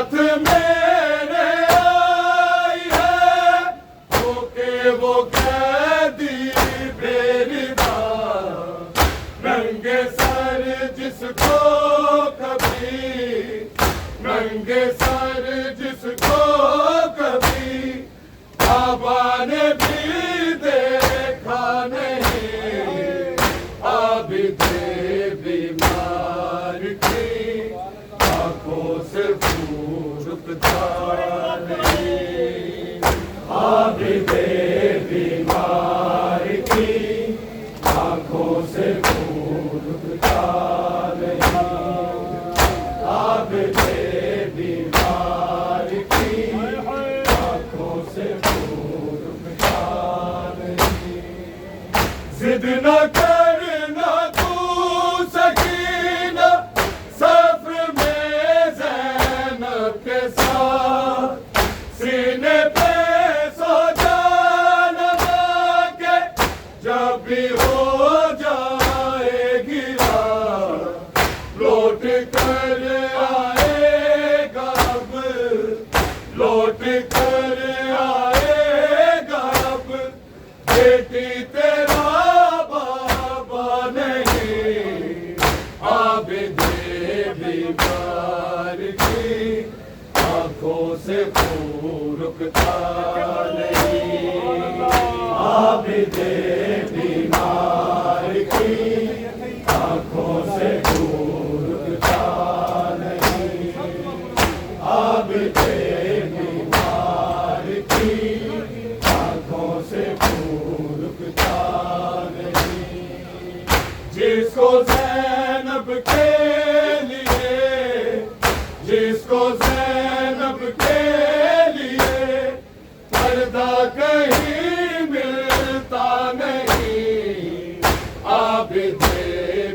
ساتھ میرے آئی ہے ہو کے وہ قیدی بیردار، ننگے سر جس کو کبھی، ننگے سر جس کو کبھی بابا نے بھی دیکھا نہیں، عابد بیمار کی آنکھوں سے پھولتا نہیں، عابد بیمار کی آنکھوں سے پھولتا نہیں، عابد بیمار کی آنکھوں سے پھولتا نہیں۔ ضد نہ کرنا تو سکینہ، سفر میں زینب کے ساتھ سینے پہ سو جانا کے، جب بھی ہو جائے گی رات لوٹ کر آئے گا اب، لوٹ کر آئے گا اب، بیٹی تیرا بابا نہیں، عابد بیمار کی آنکھوں سے خون رکتا نہیں، عابد بیمار کی آنکھوں سے خون رکتا نہیں، عابد بیمار کی آنکھوں سے خون رکتا نہیں۔ جس کو زینب کے لیے، جس کو زینب کے لیے پردہ کہیں ملتا نہیں، عابد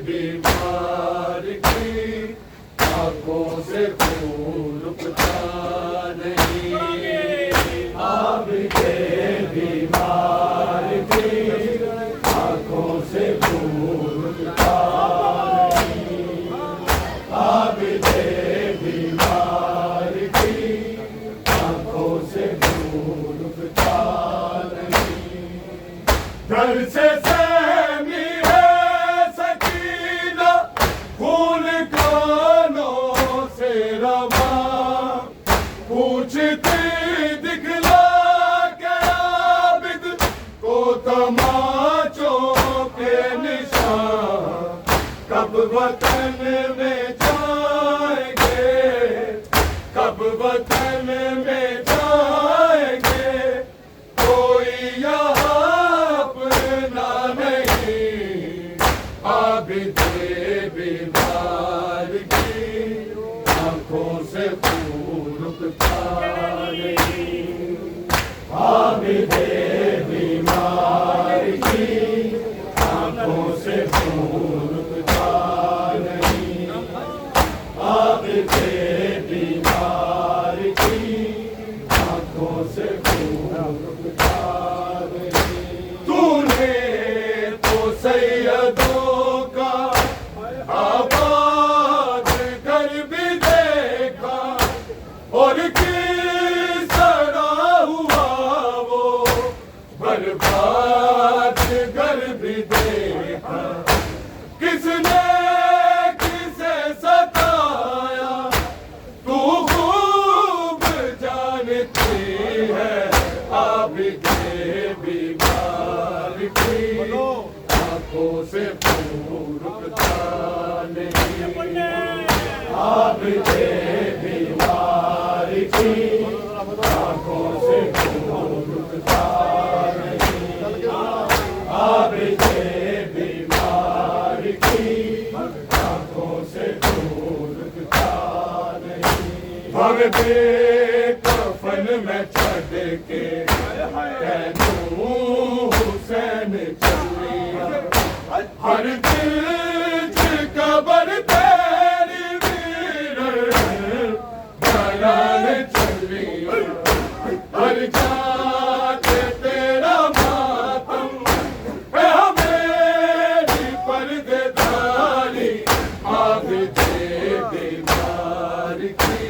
بیمار کی آنکھوں سے خون رکتا نہیں، عابد بیمار کی آنکھوں سے خون رکتا نہیں، عابد بیمار کی آنکھوں سے خون رکتا نہیں۔ گھر سے سہمی ہے سکینہ، خون کانوں سے رواں، پوچھتی دکھلا کے عابد کو تماچوں کے نشان، کب وطن میں جائیں گے، کب وطن میں جائیں گے، کوئی یہاں اپنا نہیں، عابد بیمار کی آنکھوں سے خون رکتا نہیں، عابد بیمار کی آنکھوں سے خون رکتا نہیں، عابد بیمار کی آنکھوں سے خون رکتا نہیں۔ تو نے تو سیدوں کا آباد گھر بھی دیکھا، اور کس طرح ہوا وہ برباد گھر بھی دیکھا، کس نے کسے ستایا تو خوب جانتی ہے، عابد بیمار کی آنکھوں سے خون رکتا نہیں، عابد بیمار کی آنکھوں سے خون رکتا نہیں، عابد بیمار کی آنکھوں سے خون رکتا نہیں۔ بھگتے کفن میں چھڑ کے کہنوں حسین چلی، ہر دل قبر تیری ویر بیان چلی، ہر جات تیرا ماتم ہے ہمیری پردے داری، عابد بیمار کی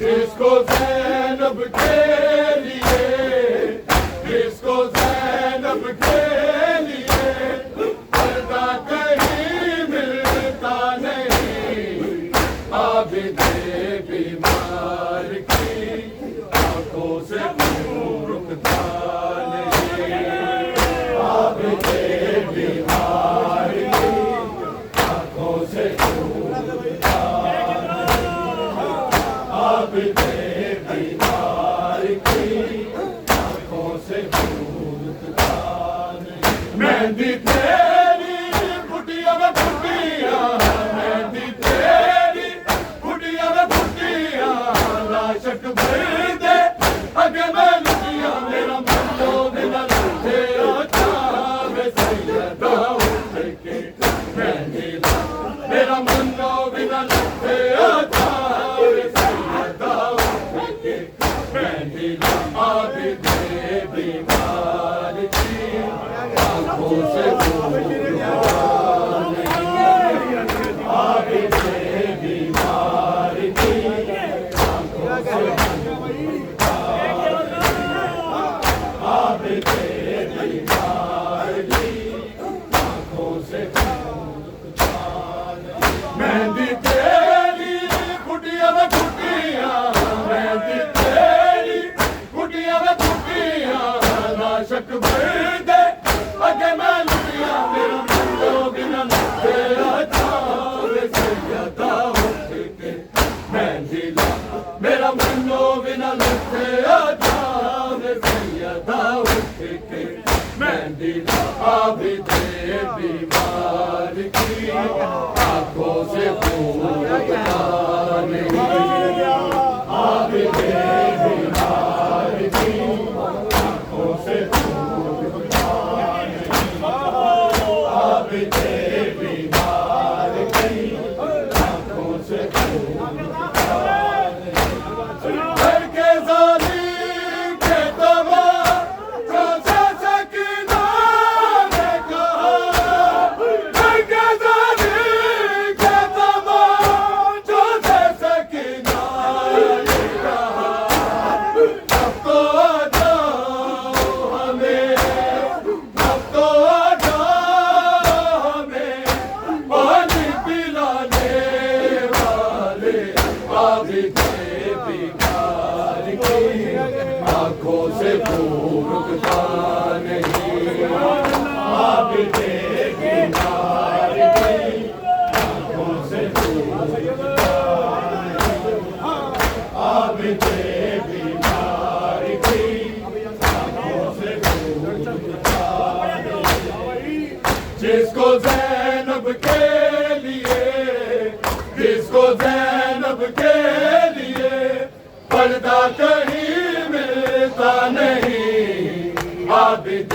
جس کو زینب کے لیے جس کو زینب کے لیے پردہ کہیں ملتا نہیں عابد بیمار کی آنکھوں سے رکتا نہیں عابد بیمار کی آنکھوں سے بیمار کی آنکھوں سے مہندی تیری پھٹیا میں پھٹیا مہندی تیری پھٹیا میں پھٹیا لاشک بھر دے اگے میں لٹیا میرا من تو بنا لٹے میں سیدہ اٹھ کے مہندی میرا من تو بنا لٹے عابد بیمار کی آنکھوں سے عابد بیمار کی آنکھوں سے عابد بیمار کی آنکھوں سے مہندی تیری پھٹیا میں پھٹیا مہندی شک بھر دے اگے میں لٹیا میرا من تو بنا لٹے سیدہ اٹھ کے مہندی میرا من تو بنا لٹے سیدہ اٹھ کے مہندی عابد بیمار کی آنکھوں سے خون رکتا نہیں عابد بیمار کی آنکھوں سے آنکھوں سے رکتا نہیں عابد بیمار کی آنکھوں سے رکتا نہیں عابد بیمار کی آنکھوں سے رکتا نہیں جس کو زینب کے لیے جس کو زینب کے لیے پردہ کہیں ملتا نہیں عابد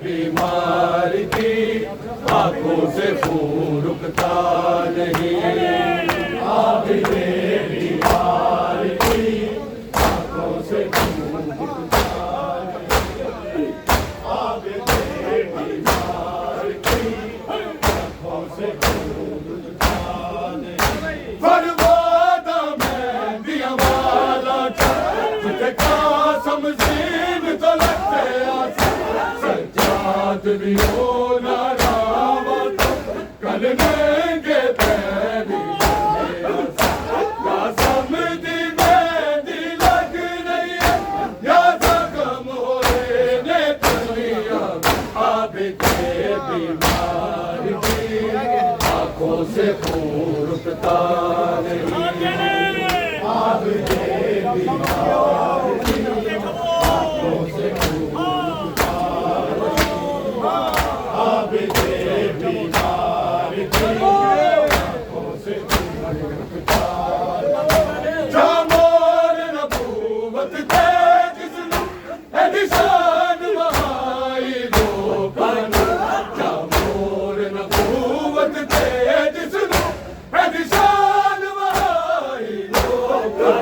بیمار کی آنکھوں سے خون رکتا نہیں عابد بیمار کی آنکھوں سے خون رکتا نہیں عابد بیمار کی آنکھوں سے خون رکتا نہیں فرمادا میں دیا والا قاسم زین تو لگتے سجاد بھی ہونا راما کل لیں گے پیری قاسم دی مہندی لگ رہی ہے یا زخم ہوئے نے تنیا عابد بیمار کی آنکھوں سے خون رکتا نہیں عابد بیمار کی آنکھوں سے خون رکتا نہیں عابد بیمار کی آنکھوں سے خون رکتا نہیں جامور نبوت تے جس نو ہے نشان بہائی لوکاں جامور نبوت تے جس نو ہے نشان بہائی لوکاں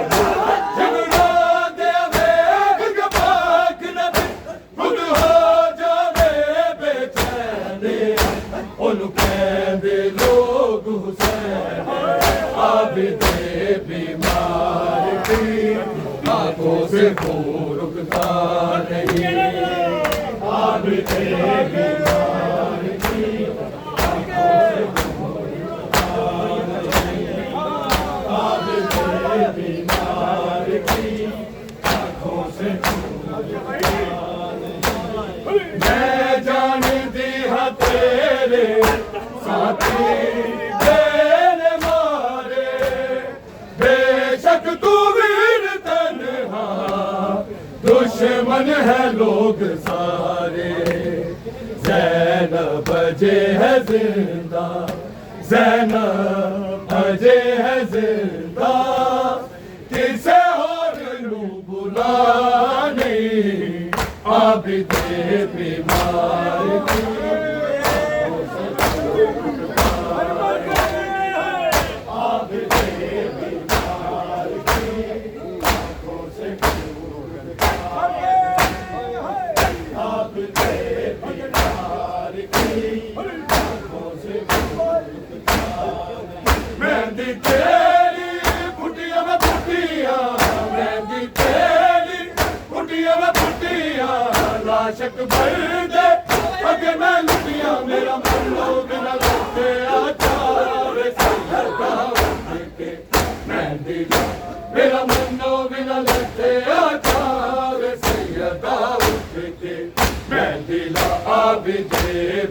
جن راہ دے نے ان کہندے لوگ حسین عابد بیمار کی آنکھوں سے خون رکتا نہیں عابد بیمار کی آنکھوں سے خون رکتا نہیں عابد بیمار کی آنکھوں سے خون رکتا نہیں میں جانتی ہوں تیرے ساتھی تیرے مارے بے شک تو ویر تنہا دشمن ہے لوگ سارے زینب اجے ہے زندہ زینب اجے ہے زندہ کسے اور نو بلانے عابد بیمار کی عابد بیمار کی آنکھوں سے خون رکتا عابد بیمار کی آنکھوں سے خون رکتا مہندی تیری پھٹیاں میں پھٹیاں مہندی تیری پھٹیاں میں پھٹیاں لاشک بھر دے اگے میں لٹیاں میرا من لوگ نہ لگتے آچار سیدہ اٹھ کے مہندی لا میرا من لوگ نہ لگتے آچار سیدہ اٹھ کے مہندی لا عابد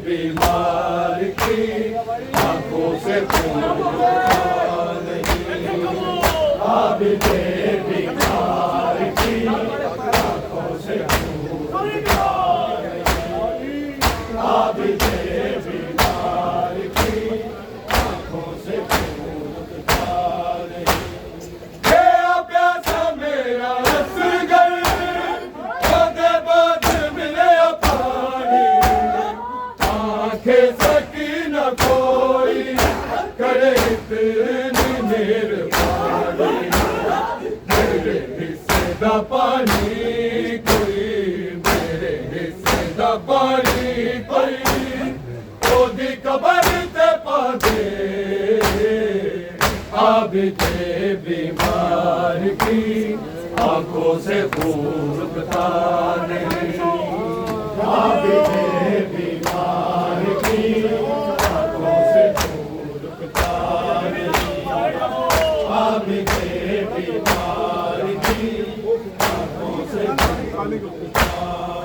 بیمار کی آنکھوں سے خون رکتا نہیں عابد بیمار کی آنکھوں سے خون رکتا نہیں عابد بیمار کی آنکھوں سے خون رکتا نہیں گیا پیاسا میرا اصغر خودے بعد ملے پانی آنکھیں سکینہ کوئی کرے اتنی مہربانی میرے حصے دا پانی کوئی میرے حصے دا پانی کوئی دی قبر تے پا دے عابد بیمار کی آنکھوں سے خون رکتا نہیں عابد بیمار کی آنکھوں سے خون رکتا نہیں عابد بیمار کی آنکھوں سے خون رکتا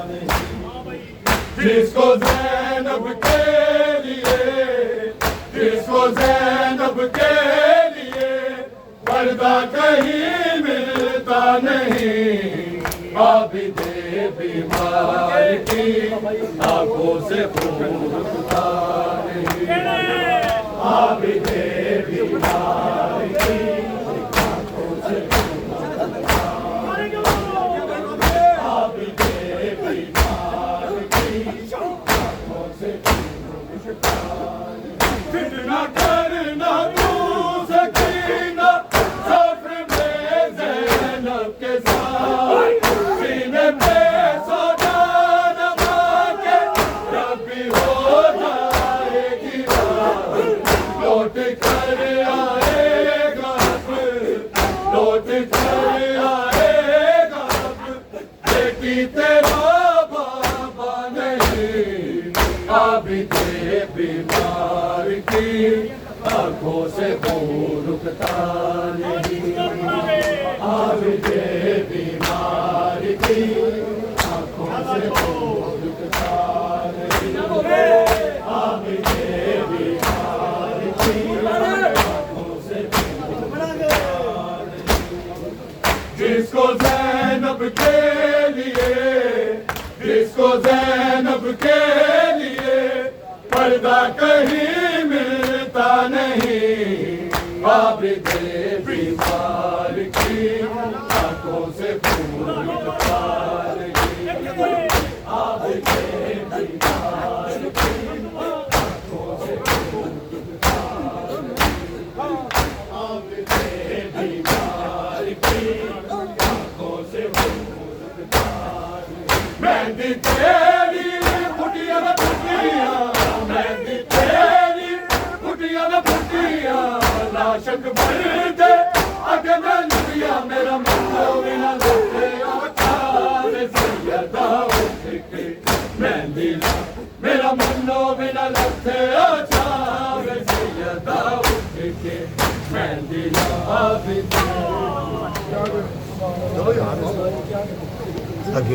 نہیں جس کو زینب کے لیے جس کو زینب کے لیے پردہ کہیں ملتا نہیں عابد بیمار کی آنکھوں سے خون رکتا نہیں عابد بیمار کی آنکھوں سے خون رکتا نہیں عابد بیمار کی آنکھوں سے خون رکتا نہیں فتنہ کرنا تو سکینہ سفر میں زینب کے ساتھ سینے پہ سو جانا ماں کے جب بھی ہو جائے گی رات لوٹ کر آئے گا لوٹ کر آئے گا بیٹی تیرا بابا نہیں عابد بیمار کی آنکھوں سے خون رکتا نہیں عابد بیمار کی آنکھوں سے خون رکتا نہیں عابد بیمار کی آنکھوں سے خون رکتا نہیں جس کو زینب کے لیے جس کو زینب کے لیے پردہ کہیں ملتا نہیں عابد بیمار کی آنکھوں سے خون رکتا نہیں عابد بیمار کی آنکھوں سے خون رکتا نہیں عابد بیمار کی آنکھوں سے خون رکتا نہیں مہندی تیری پھٹیاں میں پھٹیاں ਆਸ਼ਕ ਬਣਦੇ ਅਗੇ ਮੈਂ ਨਬੀਆ ਮੇਰਾ ਮੰਨੋ ਬਿਨਾ ਲੱਥੇ ਆਚਾਰੇ ਸੈਯਦਾ ਉੱਠ ਕੇ ਮਹਿੰਦੀ ਲਾ ਮੇਰਾ ਮੰਨੋ ਬਿਨਾ ਲੱਥੇ ਆਚਾਰੇ ਸੈਯਦਾ ਉੱਠ ਕੇ ਮਹਿੰਦੀ ਲਾ ਅੱਗੇ